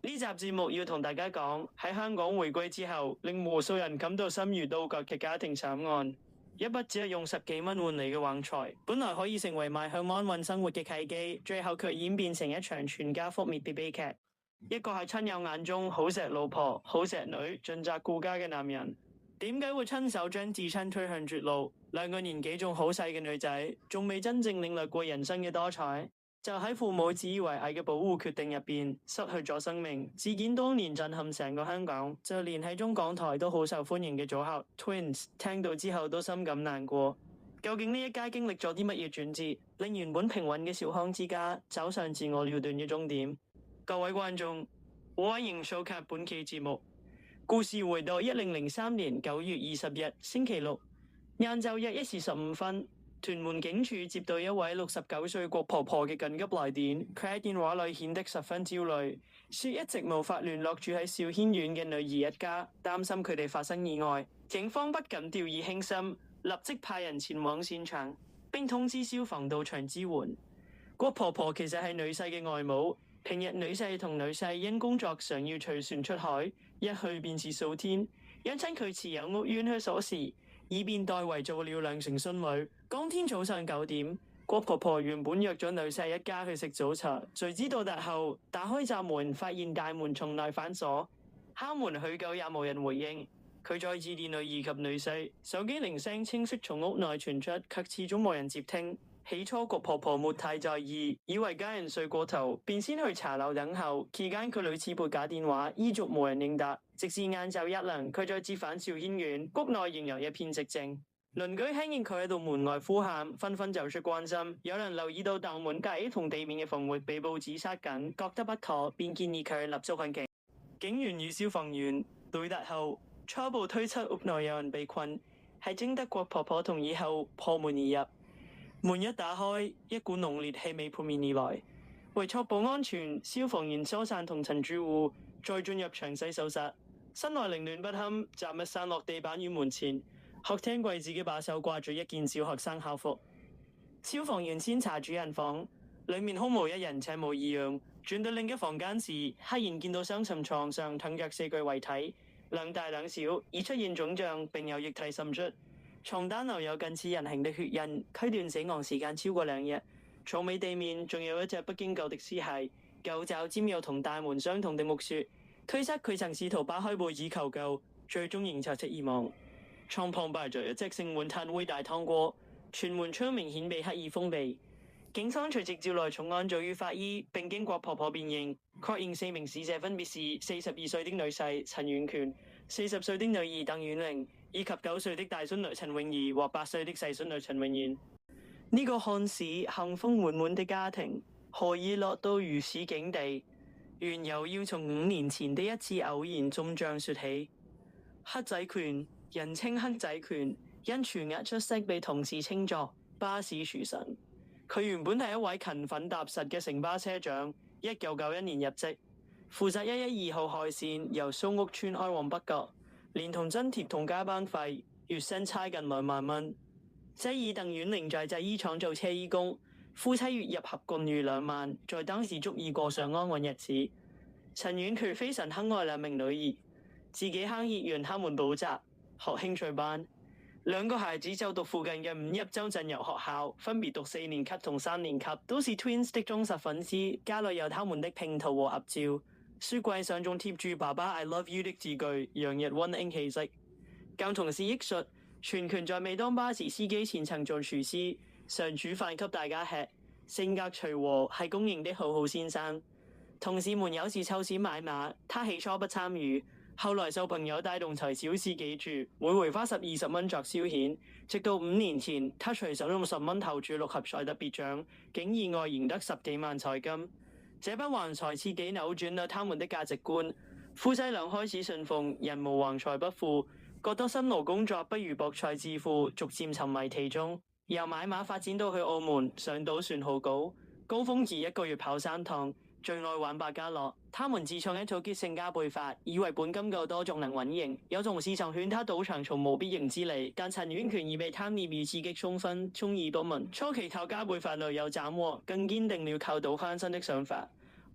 呢集節目要同大家講喺香港回歸之後，令無數人感到心如刀割嘅家庭慘案。一筆只係用10幾蚊換嚟嘅橫財，本來可以成為邁向安穩生活嘅契機，最後卻演變成一場全家覆滅嘅悲劇。一個係親友眼中好錫老婆、好錫女、盡責顧家嘅男人，點解會親手將至親推向絕路？兩個年紀仲好細嘅女仔，仲未真正領略過人生嘅多彩，就喺父母自以為偽嘅保護決定入邊失去咗生命。事件當年震撼成個香港，就連喺中港台都好受歡迎嘅組合 Twins 聽到之後都深感難過。究竟呢一家經歷咗啲乜嘢轉折，令原本平穩嘅小康之家走上自我了斷嘅終點？各位觀眾，歡迎收看本期節目。故事回到1003年9月20日星期六晏晝約1時15分。屯門警署接到一位69歲郭婆婆嘅緊急來電，佢喺電話裏顯得十分焦慮，說一直無法聯絡住喺兆軒苑嘅女兒一家，擔心佢哋發生意外。警方不敢掉以輕心，立即派人前往現場，並通知消防到場支援。郭婆婆其實係女婿嘅外母，平日女婿同女婿因工作上要隨船出海，一去便是數天，因親佢持有屋苑許鎖匙，以便代為做了兩成孫女。當天早上9點，郭婆婆原本約咗女婿一家去食早茶，誰知到達後打開閘門，發現大門從內反鎖，敲門許久也無人回應。佢再致電女兒及女婿，手機鈴聲清晰從屋內傳出，卻始終無人接聽。起初郭婆婆沒太在意，以為家人睡過頭，便先去茶樓等候。期間佢屢次撥假電話，依續無人應答。直至晏晝1點，佢再折返兆軒苑，屋內仍有一片寂靜。鄰居聽見佢喺度門外呼喊，紛紛走出關心。有人留意到大門隔同地面嘅防活被報紙塞緊，覺得不妥，便建議佢立足緊警。警員與消防員對答後，初步推測屋內有人被困，係徵得郭婆婆同意後破門而入。門一打開，一股濃烈氣味撲面而來。為確保安全，消防員疏散同層住戶，再進入詳細搜查。室內凌亂不堪，雜物散落地板與門前。客廳櫃子嘅把手掛住一件小學生校服。消防員先查主人房，裡面空無一人，且無異樣。轉到另一房間時，赫然見到雙層床上躺着4具遺體，兩大兩小，已出現腫脹並有液體滲出。床單留有近似人形的血印，推斷死亡時間超過2日。床尾地面仲有一隻不經救的屍骸，狗爪沾有同大門相同的木屑，推測佢曾試圖扒開報紙求救，最終仍插翅而亡。床旁擺着一隻盛滿炭灰大湯鍋，全門窗明顯被刻意封閉。警方隨即召來重案組與法醫，並經郭婆婆辨認，確認4名死者分別是42歲的女婿陳遠權、40歲的女兒鄧婉玲，以及9歲的大孫女陳詠儀和8歲的細孫女陳詠賢。呢個看似幸福滿滿的家庭，何以落到如此境地？緣由要從5年前的一次偶然中將說起。黑仔權，人稱黑仔權，因廚藝出色被同事稱作巴士廚神。佢原本係一位勤奮踏實嘅城巴車長，1991年入職，負責112號海線由蘇屋村開往北角，連同津貼同加班費，月薪差近2萬蚊。妻兒鄧婉玲在製衣廠做車衣工，夫妻月入合共逾2萬，在當時足以過上安穩日子。陳婉權非常疼愛2名女兒，自己刻意讓他們補習、學興趣班。2個孩子就讀附近嘅5邑洲鎮游學校，分別讀4年級同3年級，都是 Twins 的忠實粉絲。家裏有他們的拼圖和合照，書櫃上仲貼住爸爸 I love you 的字句，洋溢溫馨氣息。更同事憶述，全權在未當巴士司機前曾做廚師，常煮飯給大家吃，性格隨和，係公認的好好先生。同事們有時湊錢買馬，他起初不參與。後來受朋友帶動才小事記住，每回花10-20蚊作消遣。直到5年前，他隨手用10蚊投注6合彩特別獎，竟意外贏得10幾萬彩金。這筆橫財刺激扭轉了他們的價值觀，夫妻倆開始信奉人無橫財不富，覺得辛勞工作不如博彩致富，逐漸沉迷其中。由買馬發展到去澳門上賭船好高，高峰期1個月跑3趟。最愛玩百家樂，他們自創一套激勝加倍法，以為本金夠多仲能穩贏。有同事曾勸他賭場從無必贏之理，但陳婉權已被貪念與刺激沖昏，充耳不聞。初期靠加倍法略有斬獲，更堅定了靠賭翻身的想法。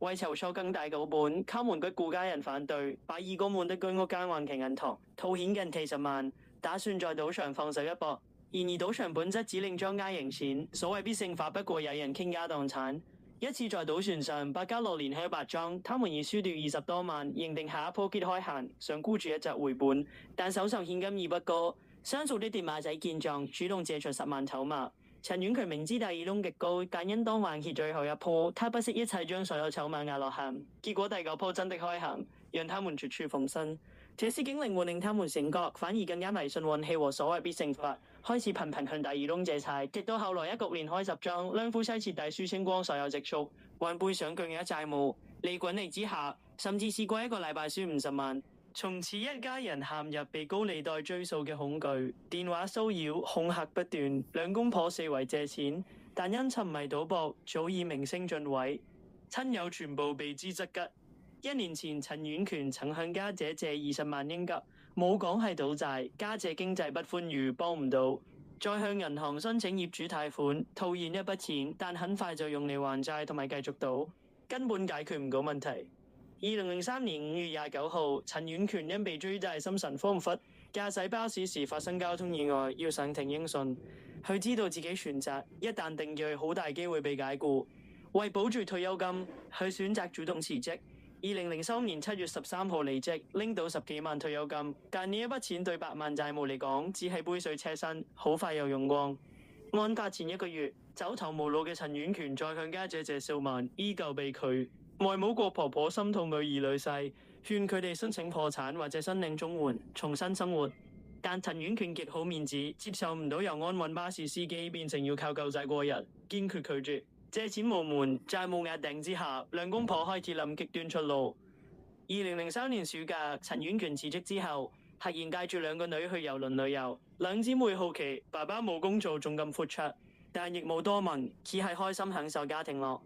為籌措更大賭本，他們嘅顧家人反對，把義工們的居屋交還其銀行，套現近40萬，打算在賭場放手一搏。然而賭場本質只令莊家贏錢，所謂必勝法不過有人傾家蕩產。一次在賭船上，百家樂連喺白莊，他們已輸掉20多萬，認定下一鋪揭開閒，想孤注一擲回本，但手上現金已不多。相熟的疊碼仔見狀，主動借出10萬籌碼。陳婉嫻明知第二窿極高，但因當晚揭最後一鋪，他不惜一切將所有籌碼壓落鹹。結果第9鋪真的開鹹，讓他們絕處逢生。這事竟靈活令他們醒覺，反而更加迷信運氣和所謂必勝法，開始頻頻向第二窿借債。直到後來一局連開10莊，兩夫妻徹底輸清光所有積蓄，還背上巨額債務。利滾利之下，甚至試過一個禮拜輸50萬。從此一家人陷入被高利貸追數嘅恐懼，電話騷擾、恐嚇不斷，兩公婆四圍借錢，但因沉迷賭博，早已名聲盡毀，親友全部避之則吉。1年前，陳婉嫻曾向家姐借20萬應急，冇講係賭債，家姐經濟不寬裕，幫唔到，再向銀行申請業主貸款，套現一筆錢，但很快就用嚟還債同埋繼續賭，根本解決唔到問題。2003年5月29號，陳婉嫻因被追債心神恍惚，駕駛巴士時發生交通意外，要上庭應訊。佢知道自己全責，一旦定罪，好大機會被解僱。為保住退休金，佢選擇主動辭職。2003年7月13號離職，拎到10幾萬退休金，但呢一筆錢對百萬債務嚟講，只係杯水車薪，好快又用光。案發前1個月，走投無路嘅陳婉嫻再向家姐借數萬，依舊被拒。外母郭婆婆心痛女兒女婿，勸佢哋申請破產或者申領綜援，重新生活。但陳婉嫻極好面子，接受唔到由安穩巴士司機變成要靠救濟過日，堅決拒絕。借錢無門，債務壓頂之下，兩公婆開始諗極端出路。2003年暑假，陳婉嫻辭職之後，突然帶住2個女去郵輪旅遊。兩姊妹好奇爸爸冇工做仲咁闊綽，但亦冇多問，只係開心享受家庭樂。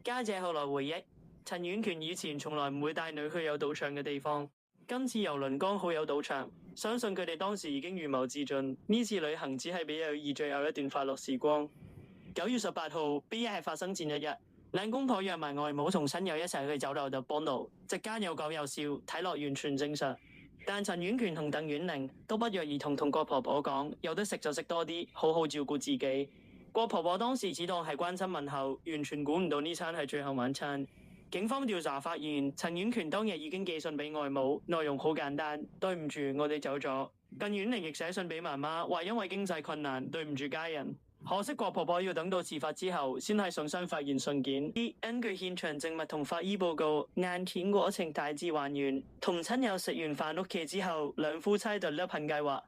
家姐後來回憶，陳婉嫻以前從來唔會帶女去有賭場嘅地方，今次郵輪剛好有賭場，相信佢哋當時已經預謀自盡。呢次旅行只係俾友誼最後一段快樂時光。9月18號，悲劇係發生前1日，兩公婆約埋外母同親友一齊去酒樓度幫奴，席間有講有笑，睇落完全正常。但陳婉嫻同鄧婉玲都不約而同同郭婆婆講，有得食就食多啲，好好照顧自己。郭婆婆當時只當係關心問候，完全估唔到呢餐係最後晚餐。警方調查發現，陳婉嫻當日已經寄信俾外母，內容好簡單：對唔住，我哋走咗。鄧婉玲亦寫信俾媽媽，話因為經濟困難，對唔住家人。可惜郭婆婆要等到事發之後，先喺信箱發現信件。根據現場證物同法醫報告，硬件過程大致還原。同親友食完飯屋企之後，兩夫妻就凹痕計劃。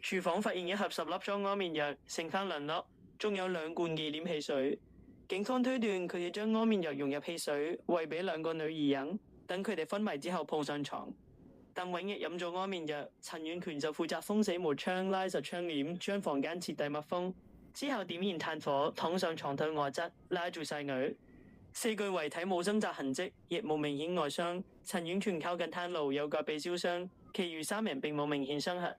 廚房發現1盒10粒裝安眠藥，剩翻2粒，仲有2罐忌廉汽水。警方推斷佢哋將安眠藥融入汽水，餵俾2個女兒飲，等佢哋昏迷之後抱上床。鄧永逸飲咗安眠藥，陳婉嫻就負責封死門窗、拉實窗簾，將房間徹底密封。之後點燃炭火，躺上床腿外側，拉住細女。4具遺體冇掙扎痕跡，亦冇明顯外傷。陳婉嫻靠近炭爐有腳被燒傷，其餘3人並冇明顯傷痕。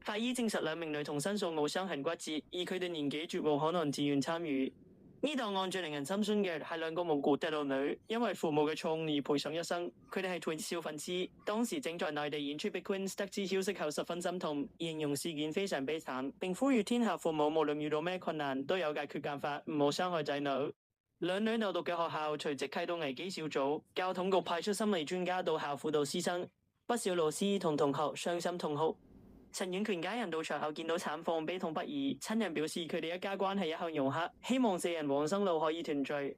法醫證實2名女童身上冇傷痕骨折，而佢哋年紀絕無可能自願參與。呢檔案最令人心酸嘅係2個無辜細路女，因為父母嘅錯誤而賠上一生。佢哋係 Twins 小粉絲，當時正在內地演出 Big Queens， 得知消息後十分心痛，形容事件非常悲慘，並呼籲天下父母無論遇到咩困難都有解決辦法，唔好傷害仔女。兩女就讀嘅學校隨即啟動危機小組，教統局派出心理專家到校輔導師生，不少老師同同學傷心痛哭。陳婉嫻家人到場後見到慘況，悲痛不已。親人表示佢哋一家關係一向融洽，希望4人往生路可以團聚。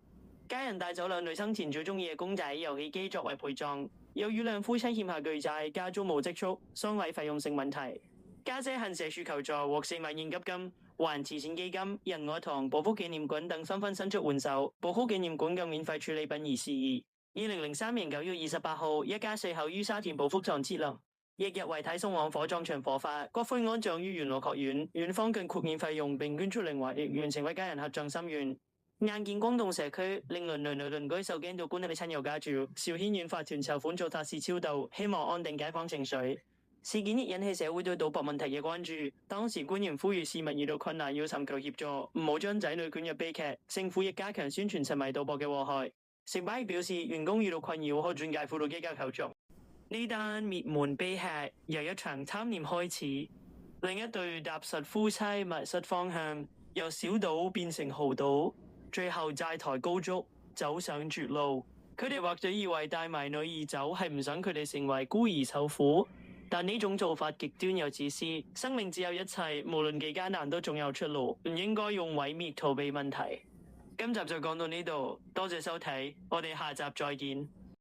家人帶走2女生前最中意嘅公仔、遊戲機作為陪葬。由於兩夫妻欠下巨債，家中冇積蓄，喪禮費用成問題。家姐向社署求助，獲4萬現金金。華人慈善基金、仁愛堂、寶福紀念館等紛紛伸出援手。寶福紀念館更免費處理殯儀事宜。2003年9月28號，一家4口於沙田寶福堂設靈。翌日遺體送往火葬場火化，骨灰安葬於元樂學院，院方更豁免費用並捐出靈魂，亦完成為家人合葬心願。眼見轟動社區，令鄰居受驚到搬去親友家住。兆軒苑法團籌款做法事超度，希望安定街坊情緒。事件亦引起社會對賭博問題嘅關注。當時官員呼籲市民遇到困難要尋求協助，唔好將仔女捲入悲劇。政府亦加強宣傳沉迷賭博嘅禍害。食擺表示員工遇到困擾可轉介輔導機構求助。呢單滅門悲劇由一場貪念開始，另一對踏實夫妻迷失方向，由小賭變成豪賭，最後債台高築，走上絕路。佢哋或者以為帶埋女兒走係唔想佢哋成為孤兒受苦，但呢種做法極端又自私。生命只有一切，無論幾艱難都總有出路，唔應該用毀滅逃避問題。今集就講到呢度，多謝收睇，我哋下集再見。